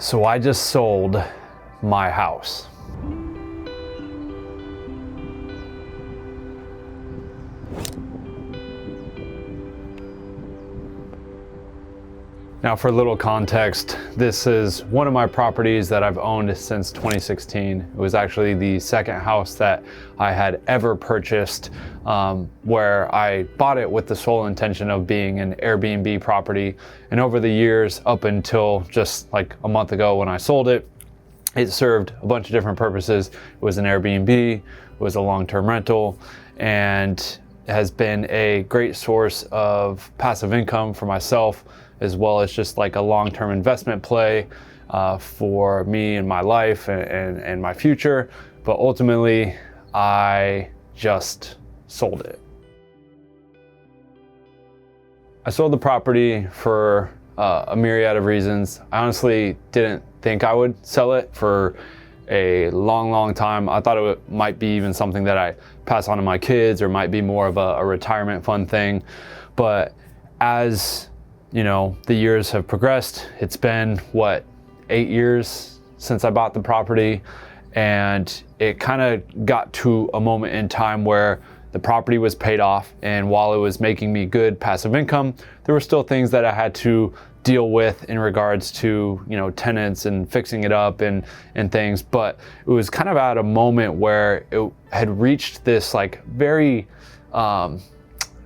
So I just sold my house. Now, for a little context, this is one of my properties that I've owned since 2016. It was actually the second house that I had ever purchased, where I bought it with the sole intention of being an Airbnb property. And over the years, up until just like a month ago when I sold it, it served a bunch of different purposes. It was an Airbnb, it was a long-term rental, and has been a great source of passive income for myself, as well as just like a long-term investment play for me and my life and my future. But ultimately, I just sold it. I sold the property for a myriad of reasons. I honestly didn't think I would sell it for a long time. I thought it might be even something that I pass on to my kids, or might be more of a retirement fund thing. But as you know, the years have progressed. It's been, 8 years since I bought the property, and it kind of got to a moment in time where the property was paid off, and while it was making me good passive income, there were still things that I had to deal with in regards to, tenants and fixing it up and things. But it was kind of at a moment where it had reached this like very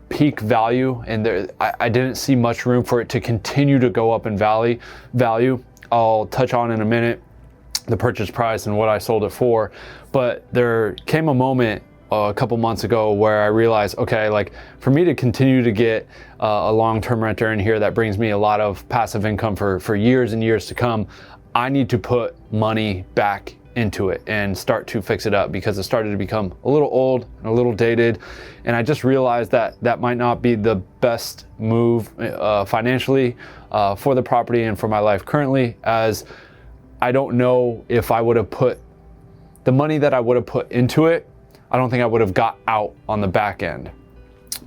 peak value, and I didn't see much room for it to continue to go up in value. I'll touch on in a minute the purchase price and what I sold it for, but there came a moment a couple months ago where I realized, okay, like for me to continue to get a long-term renter in here that brings me a lot of passive income for years and years to come, I need to put money back into it and start to fix it up, because it started to become a little old and a little dated. And I just realized that that might not be the best move financially for the property and for my life currently, as I don't know if I would have put the money that I would have put into it, I don't think I would have got out on the back end.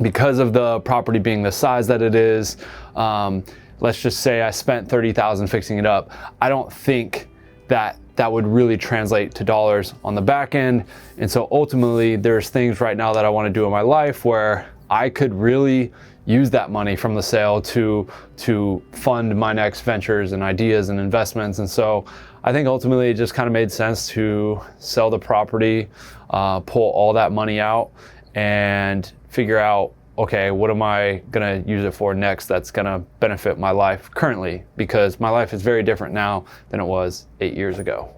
Because of the property being the size that it is, let's just say I spent $30,000 fixing it up. I don't think that would really translate to dollars on the back end. And so ultimately, there's things right now that I want to do in my life where I could really use that money from the sale to fund my next ventures and ideas and investments. And so I think ultimately it just kind of made sense to sell the property, pull all that money out, and figure out, okay, what am I gonna use it for next that's gonna benefit my life currently? Because my life is very different now than it was 8 years ago.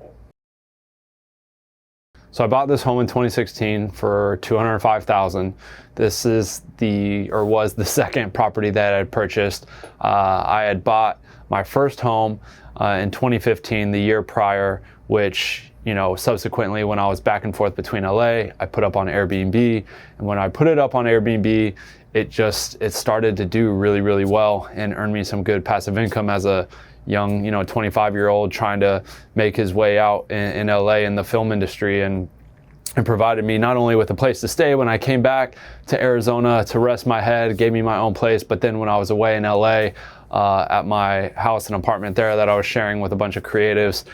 So I bought this home in 2016 for $205,000. This is was the second property that I had purchased. I had bought my first home in 2015, the year prior, which, subsequently when I was back and forth between LA, I put up on Airbnb. And when I put it up on Airbnb, it started to do really well and earn me some good passive income as a young, 25-year-old trying to make his way out in LA in the film industry, and provided me not only with a place to stay when I came back to Arizona to rest my head, gave me my own place, but then when I was away in LA, at my house and apartment there that I was sharing with a bunch of creatives,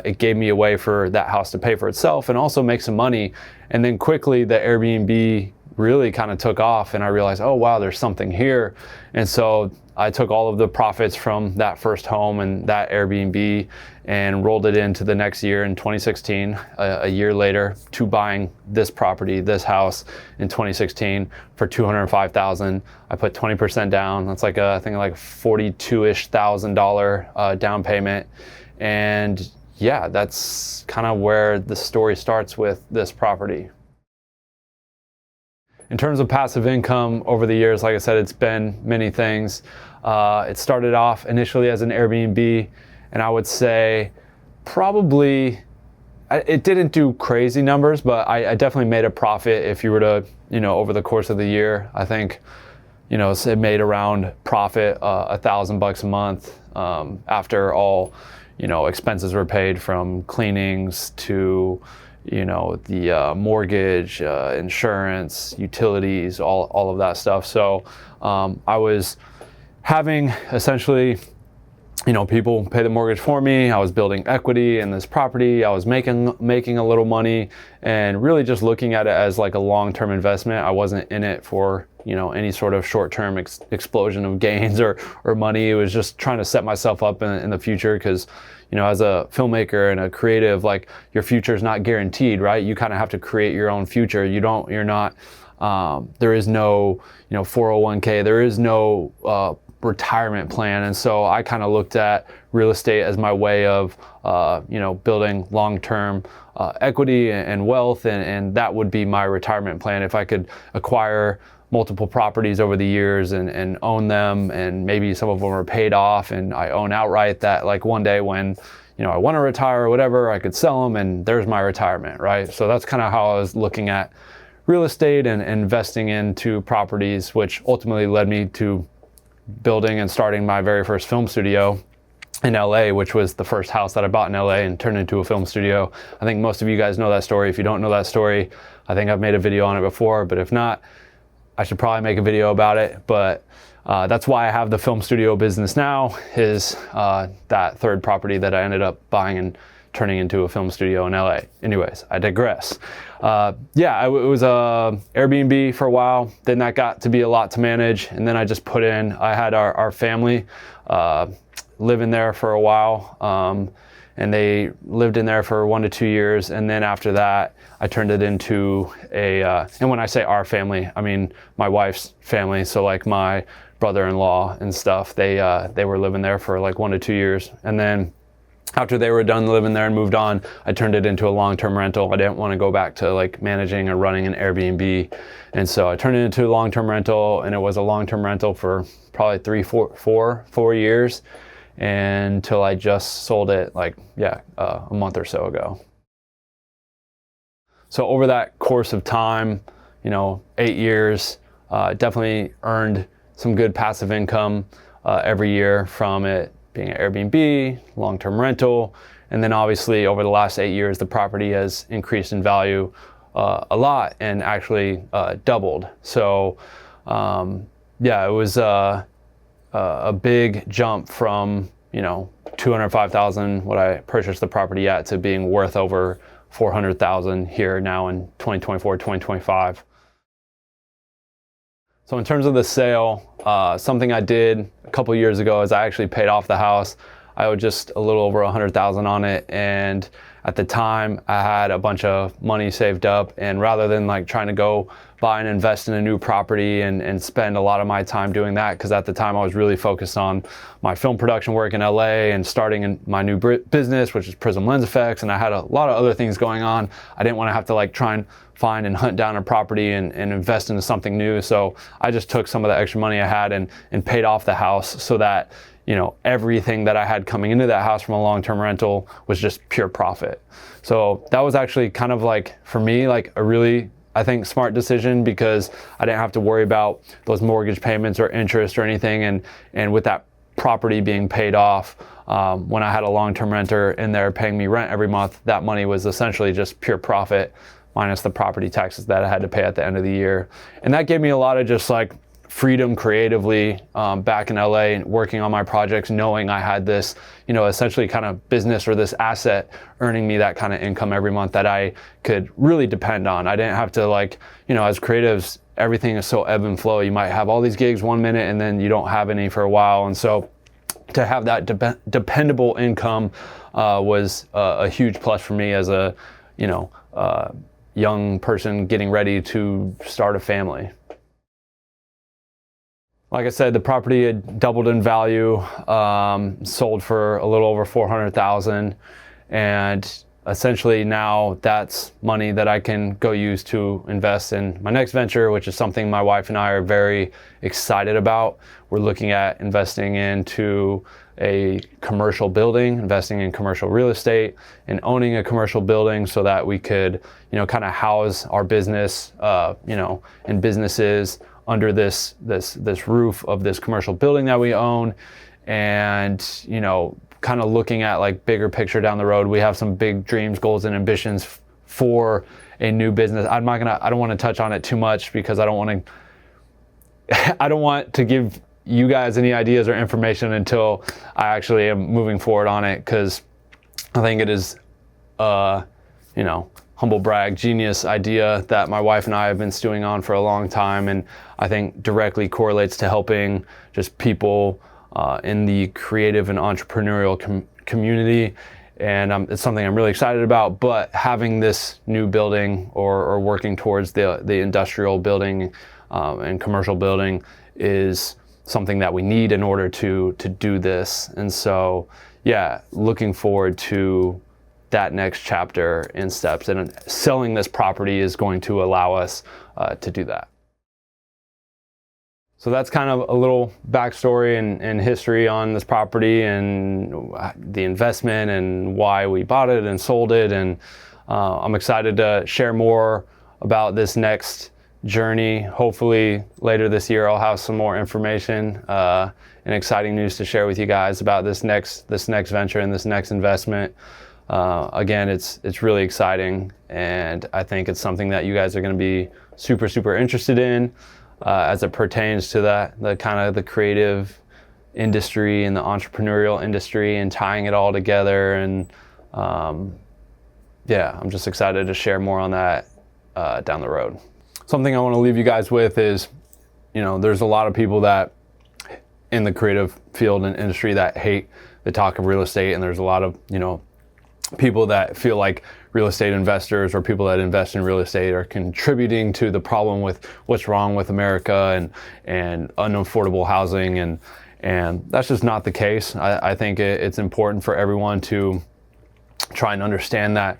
it gave me a way for that house to pay for itself and also make some money. And then quickly the Airbnb really kind of took off, and I realized, oh wow, there's something here. And so I took all of the profits from that first home and that Airbnb and rolled it into the next year in 2016, a year later, to buying this property, this house in 2016 for $205,000. I put 20% down. That's like I think like $42,000-ish down payment. And yeah, that's kind of where the story starts with this property. In terms of passive income over the years, like I said, it's been many things. It started off initially as an Airbnb, and I would say probably it didn't do crazy numbers, but I definitely made a profit. If you were to, over the course of the year, I think, it made around profit $1,000 a month after all, expenses were paid, from cleanings to the mortgage, insurance, utilities, all of that stuff. So I was having essentially people pay the mortgage for me. I was building equity in this property. I was making a little money, and really just looking at it as like a long-term investment. I wasn't in it for any sort of short-term explosion of gains or money. It was just trying to set myself up in the future, because as a filmmaker and a creative, like, your future is not guaranteed, right? You kind of have to create your own future. There is no 401k. There is no retirement plan. And so I kind of looked at real estate as my way of building long-term equity and wealth, and that would be my retirement plan. If I could acquire multiple properties over the years and own them, and maybe some of them are paid off and I own outright, that like one day when I want to retire or whatever, I could sell them and there's my retirement, right? So that's kind of how I was looking at real estate and investing into properties, which ultimately led me to building and starting my very first film studio in LA, which was the first house that I bought in LA and turned into a film studio. I think most of you guys know that story. If you don't know that story, I think I've made a video on it before, but if not, I should probably make a video about it. But that's why I have the film studio business now, is that third property that I ended up buying and turning into a film studio in LA. Anyways, I digress. It was Airbnb for a while. Then that got to be a lot to manage. And then I had our family live in there for a while. And they lived in there for 1 to 2 years. And then after that, I turned it into and when I say our family, I mean my wife's family. So like my brother-in-law and stuff, they were living there for like 1 to 2 years. And then after they were done living there and moved on, I turned it into a long-term rental. I didn't want to go back to like managing or running an Airbnb. And so I turned it into a long-term rental, and it was a long-term rental for probably 4 years, until I just sold it a month or so ago. So over that course of time, 8 years, definitely earned some good passive income every year from it being an Airbnb, long-term rental. And then obviously over the last 8 years, the property has increased in value a lot, and actually doubled. So it was a big jump from $205,000, what I purchased the property at, to being worth over $400,000 here now in 2024, 2025. So in terms of the sale, something I did a couple years ago is I actually paid off the house. I owed just a little over $100,000 on it, and at the time I had a bunch of money saved up, and rather than like trying to go buy and invest in a new property and spend a lot of my time doing that, because at the time I was really focused on my film production work in LA and starting in my new business, which is Prism Lens Effects, and I had a lot of other things going on. I didn't want to have to like try and find and hunt down a property and invest into something new. So I just took some of the extra money I had and paid off the house, so that everything that I had coming into that house from a long-term rental was just pure profit. So that was actually kind of like, for me, like a really, I think, smart decision, because I didn't have to worry about those mortgage payments or interest or anything. And with that property being paid off, when I had a long-term renter in there paying me rent every month, that money was essentially just pure profit, minus the property taxes that I had to pay at the end of the year. And that gave me a lot of just like freedom creatively back in LA and working on my projects, knowing I had this, essentially kind of business or this asset earning me that kind of income every month that I could really depend on. I didn't have to as creatives, everything is so ebb and flow. You might have all these gigs 1 minute and then you don't have any for a while. And so to have that dependable income was a huge plus for me as a, young person getting ready to start a family. Like I said, the property had doubled in value, sold for a little over $400,000, and essentially now that's money that I can go use to invest in my next venture, which is something my wife and I are very excited about. We're looking at investing into a commercial building, investing in commercial real estate, and owning a commercial building so that we could, kind of house our business, and businesses under this roof of this commercial building that we own. And kind of looking at like bigger picture down the road, we have some big dreams, goals, and ambitions for a new business. I don't want to touch on it too much, because I don't want to give you guys any ideas or information until I actually am moving forward on it, because I think it is, humble brag, genius idea that my wife and I have been stewing on for a long time, and I think directly correlates to helping just people in the creative and entrepreneurial community. And it's something I'm really excited about. But having this new building or working towards the industrial building and commercial building is something that we need in order to do this. And so, yeah, looking forward to that next chapter in steps. And selling this property is going to allow us to do that. So that's kind of a little backstory and history on this property and the investment and why we bought it and sold it. And I'm excited to share more about this next journey. Hopefully later this year I'll have some more information and exciting news to share with you guys about this next venture and this next investment. Again, it's really exciting, and I think it's something that you guys are going to be super interested in. As it pertains to the kind of the creative industry and the entrepreneurial industry and tying it all together. And yeah, I'm just excited to share more on that down the road. Something I want to leave you guys with is, there's a lot of people that in the creative field and industry that hate the talk of real estate, and there's a lot of, people that feel like real estate investors or people that invest in real estate are contributing to the problem with what's wrong with America and unaffordable housing, and that's just not the case. I think it's important for everyone to try and understand that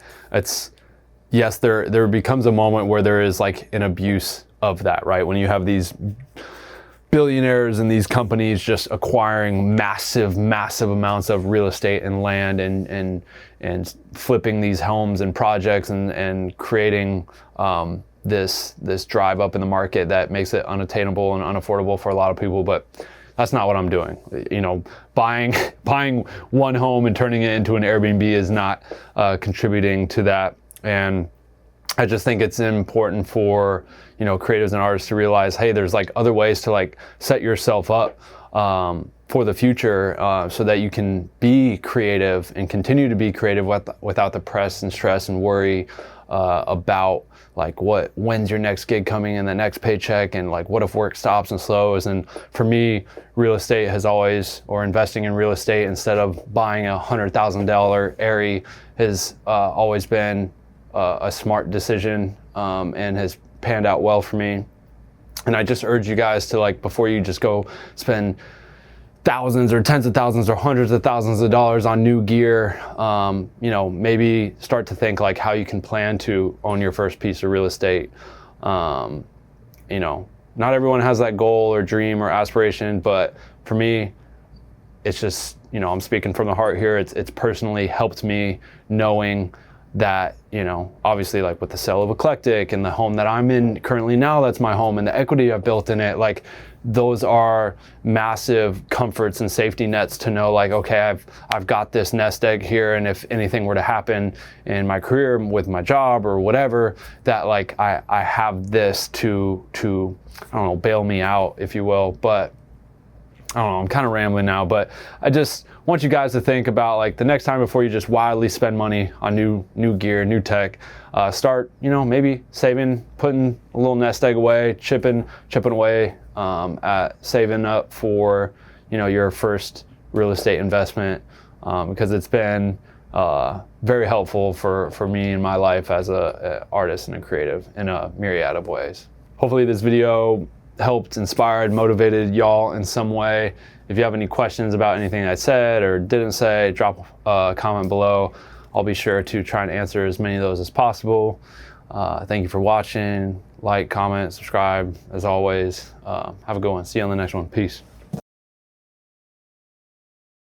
yes, there becomes a moment where there is like an abuse of that, right? When you have these billionaires and these companies just acquiring massive amounts of real estate and land and flipping these homes and projects and creating this drive up in the market that makes it unattainable and unaffordable for a lot of people. But that's not what I'm doing. Buying one home and turning it into an Airbnb is not contributing to that. And I just think it's important for creatives and artists to realize, hey, there's like other ways to like set yourself up for the future, so that you can be creative and continue to be creative without the press and stress and worry about like when's your next gig coming and the next paycheck, and like what if work stops and slows. And for me, real estate has always, or investing in real estate instead of buying a $100,000 Airy has always been a smart decision, and has panned out well for me. And I just urge you guys to, like, before you just go spend thousands or tens of thousands or hundreds of thousands of dollars on new gear, maybe start to think like how you can plan to own your first piece of real estate. Not everyone has that goal or dream or aspiration, but for me, it's just, I'm speaking from the heart here. It's personally helped me knowing that, obviously, like with the sale of Eclectic and the home that I'm in currently now, that's my home, and the equity I've built in it, like those are massive comforts and safety nets to know, like, okay, I've got this nest egg here, and if anything were to happen in my career with my job or whatever, that like I have this to I don't know, bail me out, if you will. But I don't know, I'm kind of rambling now, but I just want you guys to think about, like, the next time before you just wildly spend money on new gear, new tech, start, maybe saving, putting a little nest egg away, chipping away at saving up for, your first real estate investment, because it's been very helpful for me in my life as a artist and a creative in a myriad of ways. Hopefully this video helped, inspired, motivated y'all in some way. If you have any questions about anything I said or didn't say, drop a comment below. I'll be sure to try and answer as many of those as possible. Thank you for watching. Like, comment, subscribe, as always. Have a good one. See you on the next one. Peace.